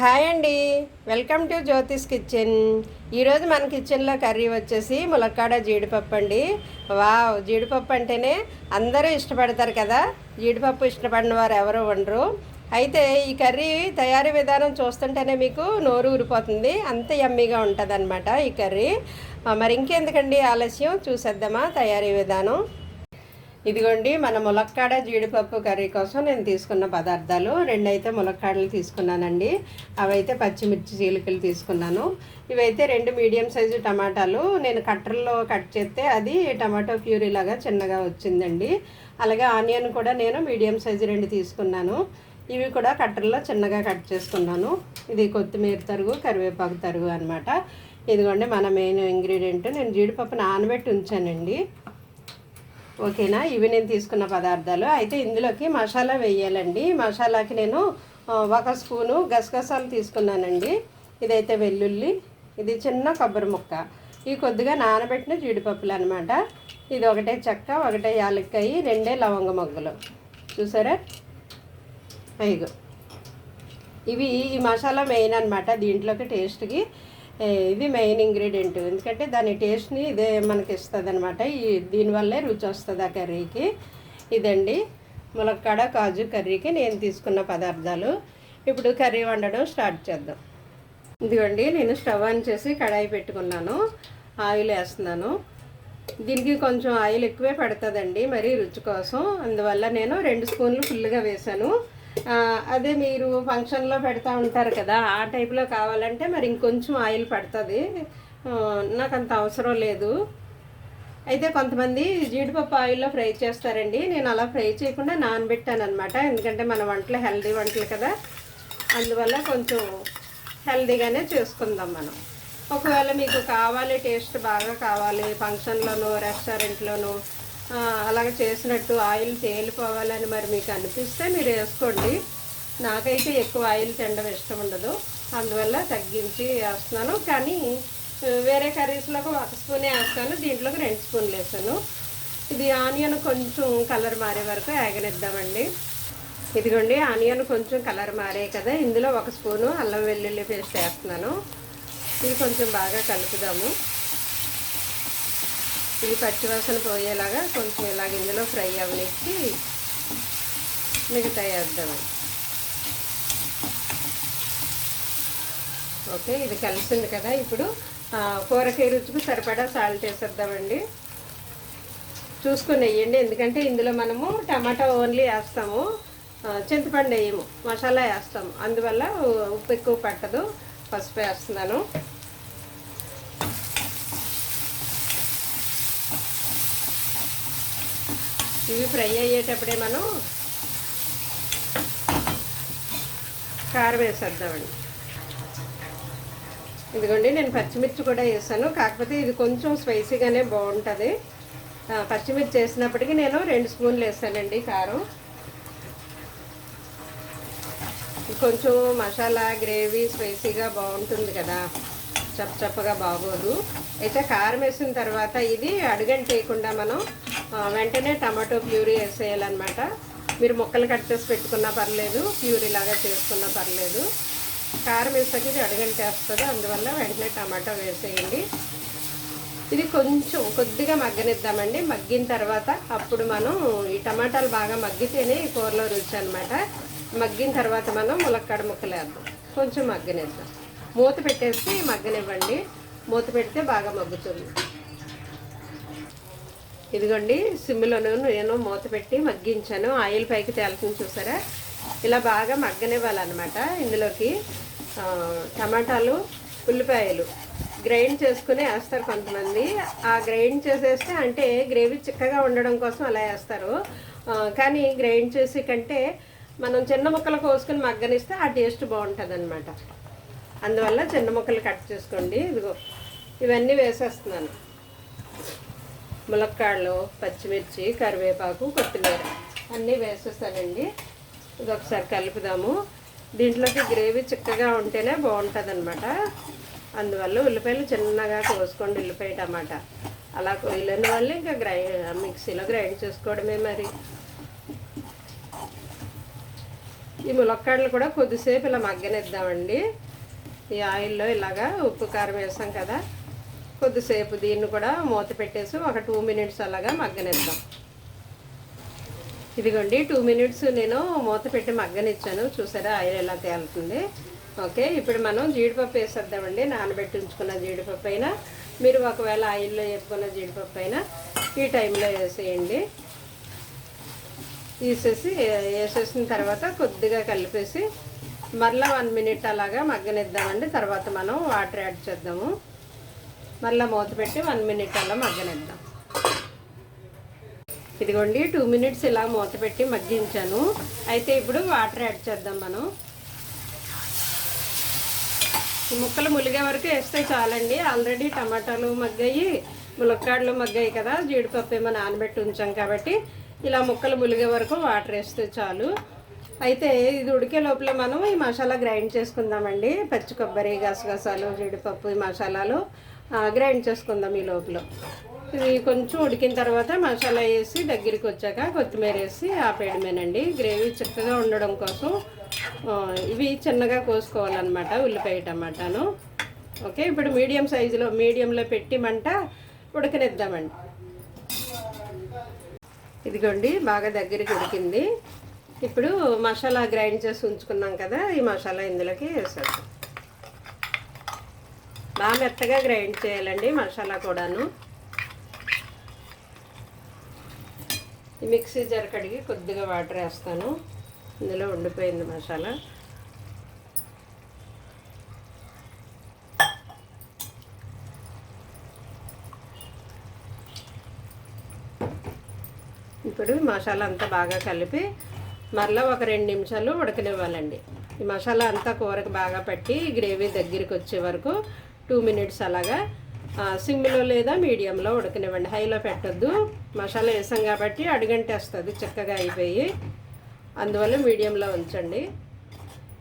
Hi అండి, welcome to Jyothish kitchen. ఈరోజు మన కిచెన్లో కర్రీ వచ్చేసి ములక్కాడ జీడిపప్పు అండి. వావ్, జీడిపప్పు అంటేనే అందరూ ఇష్టపడతారు కదా. జీడిపప్పు ఇష్టపడిన వారు ఎవరు ఉండరు. అయితే ఈ కర్రీ తయారీ విధానం చూస్తుంటేనే మీకు నోరు ఊరిపోతుంది, అంత యమ్మీగా ఉంటుంది అనమాట ఈ కర్రీ. మరి ఇంకెందుకండి ఆలస్యం, చూసేద్దామా తయారీ విధానం. ఇదిగోండి, మన ములక్కాడ జీడిపప్పు కర్రీ కోసం నేను తీసుకున్న పదార్థాలు. రెండైతే ములక్కాడలు తీసుకున్నానండి, అవైతే పచ్చిమిర్చి చీలికలు తీసుకున్నాను. ఇవైతే 2 మీడియం సైజు టమాటాలు నేను కట్టర్లో కట్ చేస్తే అది టమాటో ప్యూరీ లాగా చిన్నగా వచ్చిందండి. అలాగే ఆనియన్ కూడా నేను మీడియం సైజు 2 తీసుకున్నాను. ఇవి కూడా కట్టర్లో చిన్నగా కట్ చేసుకున్నాను. ఇది కొత్తిమీర తరుగు, కరివేపాకు తరుగు అనమాట. ఇదిగోండి మన మెయిన్ ఇంగ్రీడియంట్. నేను జీడిపప్పు నానబెట్టి ఉంచానండి. ఓకేనా, ఇవి నేను తీసుకున్న పదార్థాలు. అయితే ఇందులోకి మసాలా వేయాలండి. మసాలాకి నేను 1 స్పూను గసగసాలు తీసుకున్నానండి. ఇదైతే వెల్లుల్లి, ఇది చిన్న కొబ్బరి ముక్క, ఇవి కొద్దిగా నానబెట్టిన జీడిపప్పులు అనమాట. ఇది 1 చెక్క, 1 యాలక్కాయ, 2 లవంగ మొగ్గలు. చూసారా, ఇగో ఇవి ఈ మసాలా మెయిన్ అనమాట దీంట్లోకి టేస్ట్కి. ఇది మెయిన్ ఇంగ్రీడియంట్, ఎందుకంటే దాని టేస్ట్ని ఇదే మనకి ఇస్తుంది అనమాట. దీనివల్లే రుచి వస్తుంది ఆ కర్రీకి. ఇదండి ములక్కాడ కాజు కర్రీకి నేను తీసుకున్న పదార్థాలు. ఇప్పుడు కర్రీ వండడం స్టార్ట్ చేద్దాం. ఇదిగోండి, నేను స్టవ్ ఆన్ చేసి కడాయి పెట్టుకున్నాను, ఆయిల్ వేస్తున్నాను. దీనికి కొంచెం ఆయిల్ ఎక్కువే పడుతుందండి మరి రుచి కోసం, అందువల్ల నేను 2 స్పూన్లు ఫుల్గా వేసాను. అదే మీరు ఫంక్షన్లో పెడతా ఉంటారు కదా, ఆ టైప్లో కావాలంటే మరి ఇంకొంచెం ఆయిల్ పడుతుంది. నాకు అంత అవసరం లేదు. అయితే కొంతమంది జీడిపప్పు ఆయిల్లో ఫ్రై చేస్తారండి, నేను అలా ఫ్రై చేయకుండా నానబెట్టాను అనమాట. ఎందుకంటే మన వంటలు హెల్దీ వంటలు కదా, అందువల్ల కొంచెం హెల్దీగానే చేసుకుందాం మనం. ఒకవేళ మీకు కావాలి, టేస్ట్ బాగా కావాలి, ఫంక్షన్లోనూ రెస్టారెంట్లోనూ అలాగ చేసినట్టు ఆయిల్ తేలిపోవాలని మరి మీకు అనిపిస్తే మీరు వేసుకోండి. నాకైతే ఎక్కువ ఆయిల్ తినడం ఇష్టం ఉండదు, అందువల్ల తగ్గించి వేస్తున్నాను. కానీ వేరే కర్రీస్లోకి 1 స్పూనే వేస్తాను, దీంట్లోకి 2 స్పూన్లు వేసాను. ఇది ఆనియన్ కొంచెం కలర్ మారే వరకు వేగనిద్దామండి. ఇదిగోండి, ఆనియన్ కొంచెం కలర్ మారే కదా, ఇందులో 1 స్పూను అల్లం వెల్లుల్లి పేస్ట్ వేస్తున్నాను. ఇది కొంచెం బాగా కలుపుదాము. ఇది పచ్చివాసన పోయేలాగా కొంచెం ఇలాగ ఇందులో ఫ్రై అవనిచ్చి మిగతా వేద్దామండి. ఓకే, ఇది కలిసింది కదా. ఇప్పుడు కూరకి రుచికి సరిపడా సాల్ట్ వేసేద్దామండి. చూసుకుని వేయండి, ఎందుకంటే ఇందులో మనము టమాటా ఓన్లీ వేస్తాము, చింతపండు వేయము, మసాలా వేస్తాము, అందువల్ల ఉప్పు ఎక్కువ పట్టదు. పసుపు వేస్తున్నాను. ఇవి ఫ్రై అయ్యేటప్పుడే మనం కారం వేసేద్దామండి. ఇదిగోండి, నేను పచ్చిమిర్చి కూడా వేసాను, కాకపోతే ఇది కొంచెం స్పైసీగానే బాగుంటుంది. పచ్చిమిర్చి వేసినప్పటికీ నేను 2 స్పూన్లు వేసానండి కారం. కొంచెం మసాలా గ్రేవీ స్పైసీగా బాగుంటుంది కదా, చప్పగా బాగోదు. అయితే కారం వేసిన తర్వాత ఇది అడుగంటేయకుండా మనం వెంటనే టమాటో ప్యూరీ వేసేయాలన్నమాట. మీరు ముక్కలు కట్ చేసి పెట్టుకున్నా పర్లేదు, ప్యూరీ లాగా చేసుకున్నా పర్లేదు. కారం వేసాక ఇది అడుగంటేస్తుంది, అందువల్ల వెంటనే టమాటో వేసేయండి. ఇది కొంచెం కొద్దిగా మగ్గనిద్దామండి. మగ్గిన తర్వాత అప్పుడు మనం ఈ టమాటాలు బాగా మగ్గితేనే ఈ కూరలో రుచి అనమాట. మగ్గిన తర్వాత మనం ములక్కాడ ముక్కలు వేద్దాం, కొంచెం మగ్గనిద్దాం. మూత పెట్టేసి మగ్గనివ్వండి, మూత పెడితే బాగా మగ్గుతుంది. ఇదిగోండి, సిమ్లోనూ నేను మూత పెట్టి మగ్గించాను. ఆయిల్ పైకి తేలుతుంది చూసారా, ఇలా బాగా మగ్గనివ్వాలన్నమాట. ఇందులోకి టమాటాలు, ఉల్లిపాయలు గ్రైండ్ చేసుకుని వేస్తారు కొంతమంది. ఆ గ్రైండ్ చేసేస్తే అంటే గ్రేవీ చిక్కగా ఉండడం కోసం అలా వేస్తారు. కానీ గ్రైండ్ చేసి కంటే మనం చిన్న ముక్కలు కోసుకుని మగ్గనిస్తే ఆ టేస్ట్ బాగుంటుంది అనమాట. అందువల్ల చిన్న ముక్కలు కట్ చేసుకోండి. ఇదిగో ఇవన్నీ వేసేస్తున్నాను. ములక్కాడలు, పచ్చిమిర్చి, కరివేపాకు, కొత్తిమీర అన్నీ వేసేస్తానండి. ఇది ఒకసారి కలుపుదాము. దీంట్లోకి గ్రేవీ చిక్కగా ఉంటేనే బాగుంటుంది అనమాట. అందువల్ల ఉల్లిపాయలు చిన్నగా కోసుకోండి, ఉల్లిపాయ టమాటా. అలా కొయ్యలేని వాళ్ళు ఇంకా మిక్సీలో గ్రైండ్ చేసుకోవడమే మరి. ఈ ములక్కాడలు కూడా కొద్దిసేపు ఇలా మగ్గనిద్దామండి. ఈ ఆయిల్లో ఇలాగా ఉప్పు కారం వేసాం కదా, కొద్దిసేపు దీన్ని కూడా మూత పెట్టేసి ఒక 2 మినిట్స్ అలాగా మగ్గనిద్దాం. ఇదిగోండి 2 మినిట్స్ నేను మూత పెట్టి మగ్గనిచ్చాను. చూసారా ఆయిల్ ఎలా తేలుతుంది. ఓకే, ఇప్పుడు మనం జీడిపప్పు వేసేద్దామండి. నానబెట్టి ఉంచుకున్న జీడిపప్పు అయినా, మీరు ఒకవేళ ఆయిల్లో వేపుకున్న జీడిపప్పు అయినా ఈ టైంలో వేసేయండి. వేసేసిన తర్వాత కొద్దిగా కలిపేసి మరలా 1 మినిట్ అలాగా మగ్గనిద్దామండి. తర్వాత మనం వాటర్ యాడ్ చేద్దాము. మళ్ళీ మూత పెట్టి 1 మినిట్ అలా మగ్గనిద్దాం. ఇదిగోండి 2 మినిట్స్ ఇలా మూత పెట్టి మగ్గించాను. అయితే ఇప్పుడు వాటర్ యాడ్ చేద్దాం మనం. ఈ ముక్కలు ములిగే వరకు వేస్తే చాలండి. ఆల్రెడీ టమాటాలు మగ్గాయి, ములక్కాడలు మగ్గాయి కదా, జీడిపప్పు ఏమో నానబెట్టి ఉంచాం కాబట్టి ఇలా ముక్కలు ములిగే వరకు వాటర్ వేస్తే చాలు. అయితే ఇది ఉడికే లోపల మనం ఈ మసాలా గ్రైండ్ చేసుకుందామండి. పచ్చి కొబ్బరి, గసగసాలు, జీడిపప్పు ఈ మసాలాలు గ్రైండ్ చేసుకుందాం ఈ లోపల. ఇది కొంచెం ఉడికిన తర్వాత మసాలా వేసి దగ్గరికి వచ్చాక కొత్తిమీర వేసి ఆపేయడమేనండి. గ్రేవీ చిక్కగా ఉండడం కోసం ఇవి చిన్నగా కోసుకోవాలన్నమాట, ఉల్లిపాయ టమాటాను. ఓకే, ఇప్పుడు మీడియంలో పెట్టి మంట ఉడకనిద్దామండి. ఇదిగోండి బాగా దగ్గరికి ఉడికింది. ఇప్పుడు మసాలా గ్రైండ్ చేసి ఉంచుకున్నాం కదా, ఈ మసాలా ఇందులోకి వేసేద్దాం. బాగా మెత్తగా గ్రైండ్ చేయాలండి మసాలా కూడాను. ఈ మిక్సీ జార్ కడిగి కొద్దిగా వాటర్ వేస్తాను. ఇందులో ఉండిపోయింది మసాలా. ఇప్పుడు మసాలా అంతా బాగా కలిపి మరలా ఒక 2 నిమిషాలు ఉడకనివ్వాలండి. ఈ మసాలా అంతా కూరకు బాగా పట్టి గ్రేవీ దగ్గరికి వచ్చే వరకు 2 మినిట్స్ అలాగా సిమ్లో లేదా మీడియంలో ఉడకనివ్వండి. హైలో పెట్టొద్దు, మసాలా వేసాం కాబట్టి అడుగంటేస్తుంది చక్కగా అయిపోయి. అందువల్ల మీడియంలో ఉంచండి.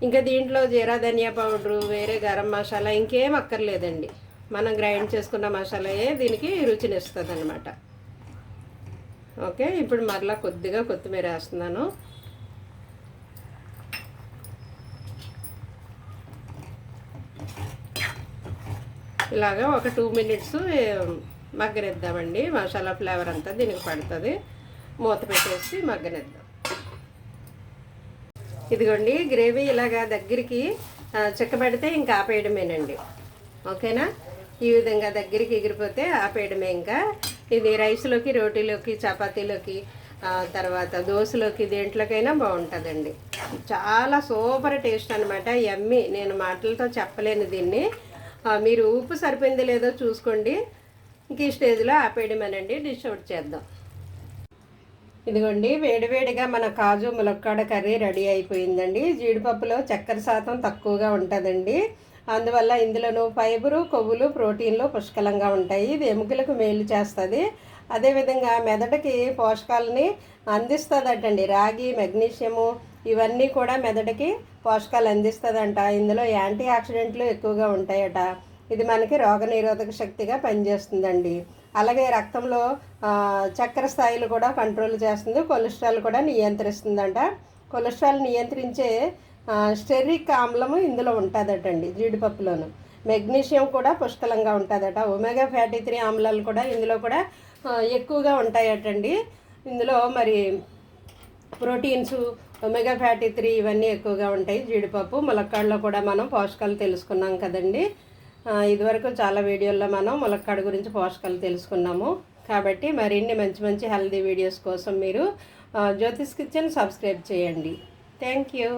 ఇంకా దీంట్లో జీరా ధనియా పౌడరు, వేరే గరం మసాలా ఇంకేం అక్కర్లేదండి. మనం గ్రైండ్ చేసుకున్న మసాలాయే దీనికి రుచినిస్తుంది అన్నమాట. ఓకే, ఇప్పుడు మరలా కొద్దిగా కొత్తిమీర వేస్తున్నాను. ఇలాగా ఒక 2 మినిట్స్ మగ్గనిద్దామండి. మసాలా ఫ్లేవర్ అంతా దీనికి పడుతుంది. మూత పెట్టేసి మగ్గనిద్దాం. ఇదిగోండి గ్రేవీ ఇలాగా దగ్గరికి చిక్కబడితే ఇంకా ఆపేయడమేనండి. ఓకేనా, ఈ విధంగా దగ్గరికి ఎగిరిపోతే ఆపేయడమే. ఇంకా ఇది రైస్లోకి, రోటీలోకి, చపాతీలోకి, తర్వాత దోశలోకి, దేంట్లోకైనా బాగుంటుందండి. చాలా సూపర్ టేస్ట్ అనమాట, యమ్మీ. నేను మాటలతో చెప్పలేను దీన్ని. మీరు ఉప్పు సరిపోయింది లేదో చూసుకోండి. ఇంక ఈ స్టేజ్లో ఆపేయడమేనండి. డిష్ అవుట్ చేద్దాం. ఇదిగోండి వేడివేడిగా మన కాజు ములక్కాడ కర్రీ రెడీ అయిపోయిందండి. జీడిపప్పులో చక్కెర శాతం తక్కువగా ఉంటుందండి. అందువల్ల ఇందులోనూ ఫైబరు, కొవ్వులు, ప్రోటీన్లు పుష్కలంగా ఉంటాయి. ఇది ఎముకలకు మేలు చేస్తుంది. అదేవిధంగా మెదడుకి పోషకాలని అందిస్తుందటండి. రాగి, మెగ్నీషియము ఇవన్నీ కూడా మెదడుకి పోషకాలు అందిస్తుందంట. ఇందులో యాంటీ ఆక్సిడెంట్లు ఎక్కువగా ఉంటాయట. ఇది మనకి రోగనిరోధక శక్తిగా పనిచేస్తుందండి. అలాగే రక్తంలో చక్కెర స్థాయిలు కూడా కంట్రోల్ చేస్తుంది. కొలెస్ట్రాల్ కూడా నియంత్రిస్తుందంట. కొలెస్ట్రాల్ నియంత్రించే స్టెరిక్ ఆమ్లము ఇందులో ఉంటుందటండి జీడిపప్పులోను. మెగ్నీషియం కూడా పుష్కలంగా ఉంటుందట. ఒమేగా ఫ్యాటీ 3 ఆమ్లాలు కూడా ఇందులో కూడా ఎక్కువగా ఉంటాయటండి. ఇందులో మరి ప్రోటీన్స్, ఒమేగా ఫ్యాటీ 3 ఇవన్నీ ఎక్కువగా ఉంటాయి. జీడిపప్పు ములక్కాడలో కూడా మనం పోషకాలు తెలుసుకున్నాం కదండి. ఇదివరకు చాలా వీడియోల్లో మనం ములక్కాడ గురించి పోషకాలు తెలుసుకున్నాము. కాబట్టి మరిన్ని మంచి మంచి హెల్దీ వీడియోస్ కోసం మీరు జ్యోతిష్ కిచెన్ సబ్స్క్రైబ్ చేయండి. Thank you.